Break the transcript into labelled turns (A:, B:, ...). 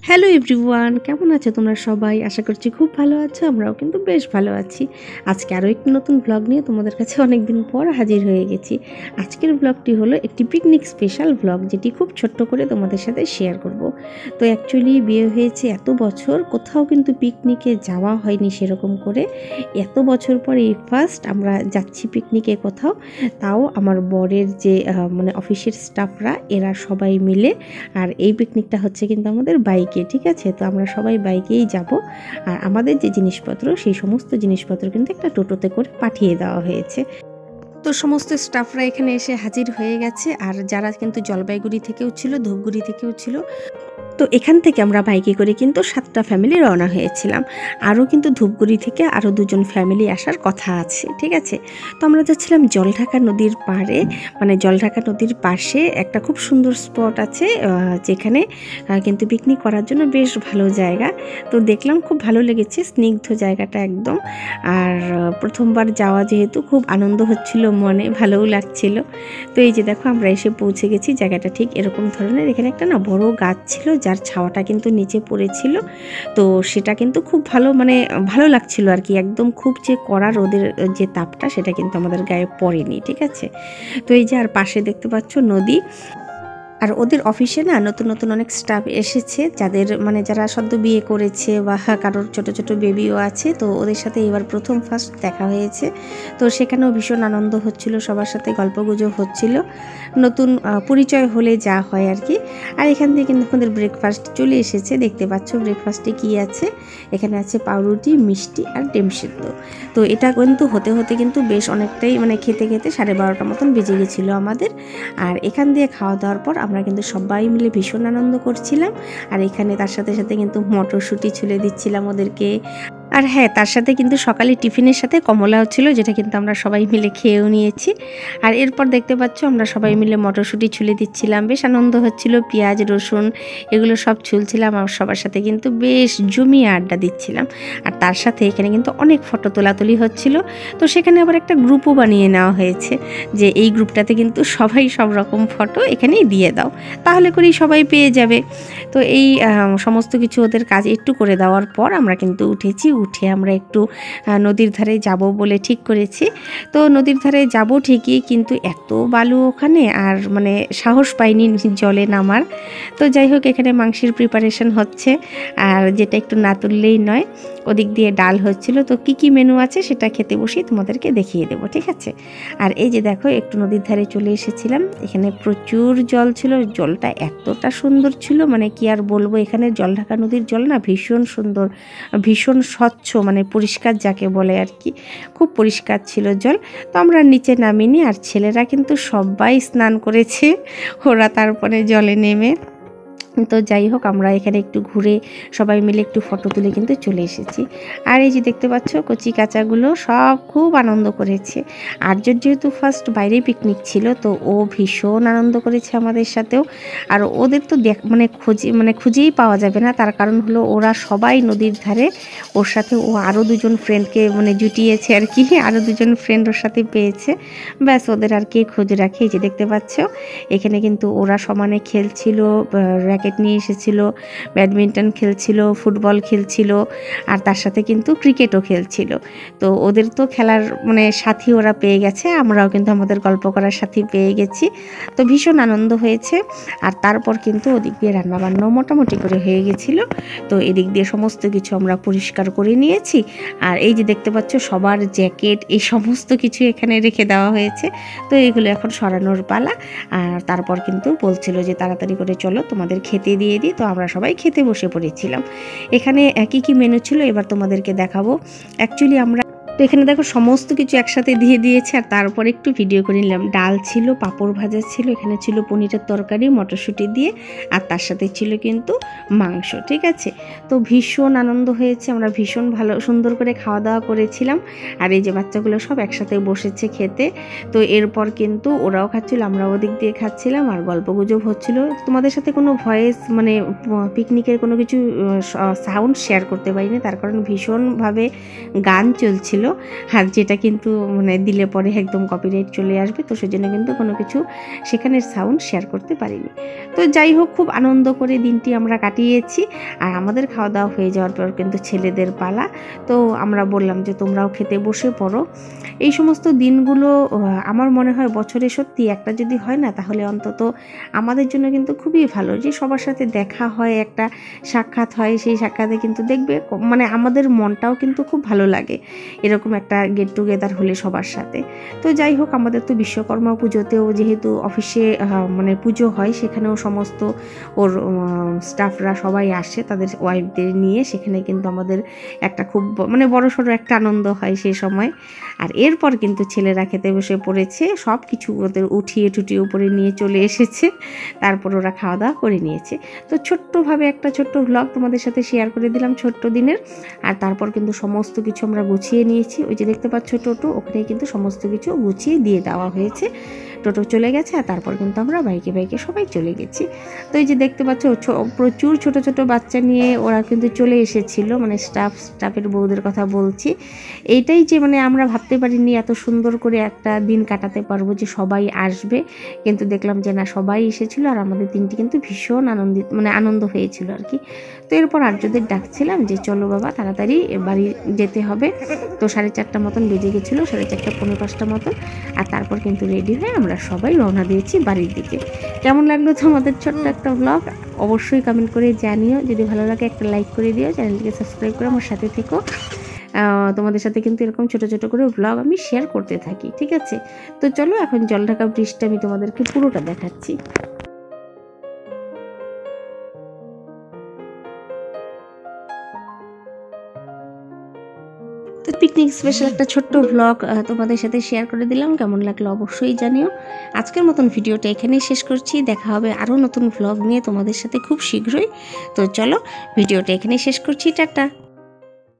A: Hello everyone, কেমন আছো তোমরা সবাই? আশা করছি খুব ভালো আছো। আমরাও কিন্তু বেশ ভালো আছি। আজকে আরও একটি নতুন ব্লগ নিয়ে তোমাদের কাছে অনেক দিন পর হাজির হয়ে গেছি। আজকের ব্লগটি হলো একটি পিকনিক স্পেশাল ব্লগ, যেটি খুব ছোট্ট করে তোমাদের সাথে শেয়ার করব। তো অ্যাকচুয়ালি বিয়ে হয়েছে এত বছর, কোথাও কিন্তু পিকনিকে যাওয়া হয়নি সেরকম করে। এত বছর পর এই ফার্স্ট আমরা যাচ্ছি পিকনিকে কোথাও, তাও আমার বরের যে অফিসের স্টাফরা এরা সবাই মিলে। আর এই পিকনিকটা হচ্ছে কিন্তু আমাদের বাইকে, ঠিক আছে? তো আমরা সবাই বাইকেই যাব। আর আমাদের যে জিনিসপত্র, সেই সমস্ত জিনিসপত্র কিন্তু একটা টোটোতে করে পাঠিয়ে দেওয়া হয়েছে। তো সমস্ত স্টাফরা এখানে এসে হাজির হয়ে গেছে। আর যারা কিন্তু জলপাইগুড়ি থেকেও ছিল, ধূপগুড়ি থেকেও ছিল। তো এখান থেকে আমরা বাইকে করে কিন্তু 7টা ফ্যামিলি রওনা হয়েছিলাম। আরও কিন্তু ধূপগুড়ি থেকে আরও 2জন ফ্যামিলি আসার কথা আছে, ঠিক আছে? তো আমরা যাচ্ছিলাম জলঢাকা নদীর পাড়ে, জলঢাকা নদীর পাশে একটা খুব সুন্দর স্পট আছে, যেখানে কিন্তু পিকনিক করার জন্য বেশ ভালো জায়গা। তো দেখলাম, খুব ভালো লেগেছে, স্নিগ্ধ জায়গাটা একদম। আর প্রথমবার যাওয়া যেহেতু খুব আনন্দ হচ্ছিল, মনে ভালোও লাগছিল। তো এই যে দেখো, আমরা এসে পৌঁছে গেছি। জায়গাটা ঠিক এরকম ধরনের। এখানে একটা বড় গাছ ছিল, যার ছাওয়াটা কিন্তু নিচে পড়েছিল। তো সেটা কিন্তু খুব ভালো, ভালো লাগছিল আর কি। একদম খুব যে কড়া রোদের যে তাপটা, সেটা কিন্তু আমাদের গায়ে পড়েনি, ঠিক আছে? তো এই যে, আর পাশে দেখতে পাচ্ছ নদী। আর ওদের অফিসে নতুন নতুন অনেক স্টাফ এসেছে, যাদের যারা সদ্য বিয়ে করেছে বা কারোর ছোট ছোট বেবিও আছে। তো ওদের সাথে এবার ফার্স্ট দেখা হয়েছে। তো সেখানেও ভীষণ আনন্দ হচ্ছিল, সবার সাথে গল্পগুজব হচ্ছিল, নতুন পরিচয় হলে যা হয় আর কি। আর এখান থেকে কিন্তু আমাদের ব্রেকফাস্ট চলে এসেছে। দেখতে পাচ্ছ ব্রেকফাস্টে কি আছে। এখানে আছে পাউরুটি, মিষ্টি আর ডিম সিদ্ধ। তো এটা কিন্তু হতে হতে কিন্তু বেশ অনেকটাই খেতে খেতে 12:30 মতন বেজে গেছিলো আমাদের। আর এখান দিয়ে খাওয়া দাওয়ার পর আমরা কিন্তু সবাই মিলে ভীষণ আনন্দ করছিলাম। আর এখানে তার সাথে সাথে কিন্তু মটরশুঁটি ছুলে দিচ্ছিলাম ওদেরকে। আর হ্যাঁ, তার সাথে কিন্তু সকালে টিফিনের সাথে কমলাও ছিল, যেটা কিন্তু আমরা সবাই মিলে খেয়েও নিয়েছি। আর এরপর দেখতে পাচ্ছ, আমরা সবাই মিলে মটরশুঁটি ছুলে দিচ্ছিলাম, বেশ আনন্দ হচ্ছিল। পেঁয়াজ, রসুন এগুলো সব ছুলছিলাম, আর সবার সাথে কিন্তু বেশ জমিয়ে আড্ডা দিচ্ছিলাম। আর তার সাথে এখানে কিন্তু অনেক ফটো তোলাতুলি হচ্ছিল। তো সেখানে আবার একটা গ্রুপও বানিয়ে নেওয়া হয়েছে, যে এই গ্রুপটাতে কিন্তু সবাই সব রকম ফটো এখানেই দিয়ে দাও, তাহলে করেই সবাই পেয়ে যাবে। তো এই সমস্ত কিছু ওদের কাজ একটু করে দেওয়ার পর আমরা কিন্তু উঠে আমরা একটু নদীর ধারে যাব বলে ঠিক করেছি। তো নদীর ধারে যাব ঠিকই, কিন্তু এত বালু ওখানে, আর সাহস পাইনি জলে নামার। তো যাই হোক, এখানে মাংসের প্রিপারেশন হচ্ছে, আর যেটা একটু না তুললেই নয়। ওদিক দিয়ে ডাল হচ্ছিল। তো কি কি মেনু আছে সেটা খেতে বসেই তোমাদেরকে দেখিয়ে দেবো, ঠিক আছে? আর এই যে দেখো, একটু নদীর ধারে চলে এসেছিলাম। এখানে প্রচুর জল ছিল, জলটা এতটা সুন্দর ছিল, কি আর বলবো। এখানে জলঢাকা নদীর জল ভীষণ সুন্দর, ভীষণ স্বচ্ছ, পরিষ্কার যাকে বলে আর কি। খুব পরিষ্কার ছিল জল। তো আমরা নিচে নামিনি, আর ছেলেরা কিন্তু সবাই স্নান করেছে ওরা তারপরে জলে নেমে। তো যাই হোক, আমরা এখানে একটু ঘুরে সবাই মিলে একটু ফটো তুলে কিন্তু চলে এসেছি। আর এই যে দেখতে পাচ্ছ, কচি কাচাগুলো সব খুব আনন্দ করেছে। আর্যর যেহেতু ফার্স্ট বাইরে পিকনিক ছিল, তো ও ভীষণ আনন্দ করেছে আমাদের সাথেও। আর ওদের তো খুঁজেই পাওয়া যাবে না, তার কারণ হলো ওরা সবাই নদীর ধারে। ওর সাথে ও আরও 2জন ফ্রেন্ডকে জুটিয়েছে আর কি, আরও 2জন ফ্রেন্ড ওর সাথে পেয়েছে। ব্যাস, ওদের আর কে খোঁজ রাখে। এই যে দেখতে পাচ্ছ, এখানে কিন্তু ওরা সমানে খেলছিল, র্যাকেট নিয়ে এসেছিল, ব্যাডমিন্টন খেলছিল, ফুটবল খেলছিল, আর তার সাথে কিন্তু ক্রিকেটও খেলছিল। তো ওদের তো খেলার সাথী ওরা পেয়ে গেছে, আমরাও কিন্তু আমাদের গল্প করার সাথী পেয়ে গেছি। তো ভীষণ আনন্দ হয়েছে। আর তারপর কিন্তু ওদিক দিয়ে রান্নাবান্নাও মোটামুটি করে হয়ে গেছিলো। তো এদিক দিয়ে সমস্ত কিছু আমরা পরিষ্কার করে নিয়েছি। আর এই যে দেখতে পাচ্ছ, সবার জ্যাকেট এই সমস্ত কিছু এখানে রেখে দেওয়া হয়েছে। তো এইগুলো এখন সরানোর পালা। আর তারপর কিন্তু বলছিল যে তাড়াতাড়ি করে চলো, তোমাদের খেতে দিয়ে দিই। তো আমরা সবাই খেতে বসে পড়েছিলাম। এখানে কী কী মেনু ছিল এবার তোমাদেরকে দেখাবো। অ্যাকচুয়ালি আমরা তো এখানে দেখো, সমস্ত কিছু একসাথে দিয়ে দিয়েছে। আর তারপর একটু ভিডিও করে নিলাম। ডাল ছিল, পাঁপড় ভাজা ছিল, এখানে ছিল পনিরের তরকারি মটরশুঁটি দিয়ে, আর তার সাথে ছিল কিন্তু মাংস, ঠিক আছে? তো ভীষণ আনন্দ হয়েছে, আমরা ভীষণ ভালো সুন্দর করে খাওয়া দাওয়া করেছিলাম। আর এই যে বাচ্চাগুলো সব একসাথে বসেছে খেতে। তো এরপর কিন্তু ওরাও খাচ্ছিল, আমরাও ওদিক দিয়ে খাচ্ছিলাম, আর গল্পগুজব হচ্ছিল। তোমাদের সাথে কোনো ভয়েস পিকনিকের কোনো কিছু সাউন্ড শেয়ার করতে পারিনি, তার কারণ ভীষণভাবে গান চলছিল। আর যেটা কিন্তু মানে দিলে পরে একদম কপিরাইট চলে আসবে, তো সেজন্য কিন্তু কোনো কিছু সেখানের সাউন্ড শেয়ার করতে পারিনি। তো যাই হোক, খুব আনন্দ করে দিনটি আমরা কাটিয়েছি। আর আমাদের খাওয়া দাওয়া হয়ে যাওয়ার পর কিন্তু ছেলেদের পালা, তো আমরা বললাম যে তোমরাও খেতে বসে পড়ো। এই সমস্ত দিনগুলো আমার মনে হয় বছরে সত্যি একটা যদি হয় না, তাহলে অন্তত আমাদের জন্য কিন্তু খুবই ভালো যে সবার সাথে দেখা হয়, একটা সাক্ষাৎ হয়। সেই সাক্ষাতে কিন্তু দেখবে মানে আমাদের মনটাও কিন্তু খুব ভালো লাগে এরকম একটা গেট টুগেদার হলে সবার সাথে। তো যাই হোক, আমাদের তো বিশ্বকর্মা পুজোতেও যেহেতু অফিসে মানে পুজো হয়, সেখানেও সমস্ত ওর স্টাফরা সবাই আসে তাদের ওয়াইফদের নিয়ে। সেখানে কিন্তু আমাদের একটা খুব মানে বড়সড় একটা আনন্দ হয় সেই সময়। আর এরপর কিন্তু ছেলেরা খেতে বসে পড়েছে, সব কিছু ওদের উঠিয়ে টুটিয়ে উপরে নিয়ে চলে এসেছে, তারপর ওরা খাওয়া দাওয়া করে নিয়েছে। তো ছোট্টভাবে একটা ছোট্ট ভ্লগ তোমাদের সাথে শেয়ার করে দিলাম ছোট্ট দিনের। আর তারপর কিন্তু সমস্ত কিছু আমরা গুছিয়ে নিয়েছি। ওই যে দেখতে পাচ্ছ টোটো, ওখানে কিন্তু সমস্ত কিছু গুছিয়ে দিয়ে দেওয়া হয়েছে। টোটো চলে গেছে, আর তারপর কিন্তু আমরা বাইকে বাইকে সবাই চলে গেছি। তো এই যে দেখতে পাচ্ছ প্রচুর ছোট ছোট বাচ্চা নিয়ে ওরা কিন্তু চলে এসেছিল, মানে স্টাফের বউদের কথা বলছি। এইটাই যে মানে আমরা ভাবতে পারিনি এত সুন্দর করে একটা দিন কাটাতে পারবো, যে সবাই আসবে। কিন্তু দেখলাম যে না, সবাই এসেছিল। আর আমাদের দিনটি কিন্তু ভীষণ আনন্দ হয়েছিল আর কি। তো এরপর আর্যদের ডাকছিলাম যে চলো বাবা তাড়াতাড়ি বাড়ি যেতে হবে। তো 4:30 মতন বেজে গেছিলো, 4:30 পৌনে 5টা মতন। আর তারপর কিন্তু রেডি হয়ে আমরা সবাই রওনা দিয়েছি বাড়ির দিকে। কেমন লাগলো তোমাদের ছোট্ট একটা ব্লগ? অবশ্যই কমেন্ট করে জানিও। যদি ভালো লাগে একটা লাইক করে দিও, চ্যানেলটিকে সাবস্ক্রাইব করে আমার সাথে থেকো। তোমাদের সাথে কিন্তু এরকম ছোট ছোট করে ব্লগ আমি শেয়ার করতে থাকি, ঠিক আছে? তো চলো, এখন জলঢাকা ব্রিজটা আমি তোমাদেরকে পুরোটা দেখাচ্ছি। তো পিকনিক স্পেশাল একটা ছোট্ট ভ্লগ তোমাদের সাথে শেয়ার করে দিলাম। কেমন লাগলো অবশ্যই জানিও। আজকের মতন ভিডিওটা এখানেই শেষ করছি। দেখা হবে আরও নতুন ভ্লগ নিয়ে তোমাদের সাথে খুব শীঘ্রই। তো চলো, ভিডিওটা এখানেই শেষ করছি। টাটা।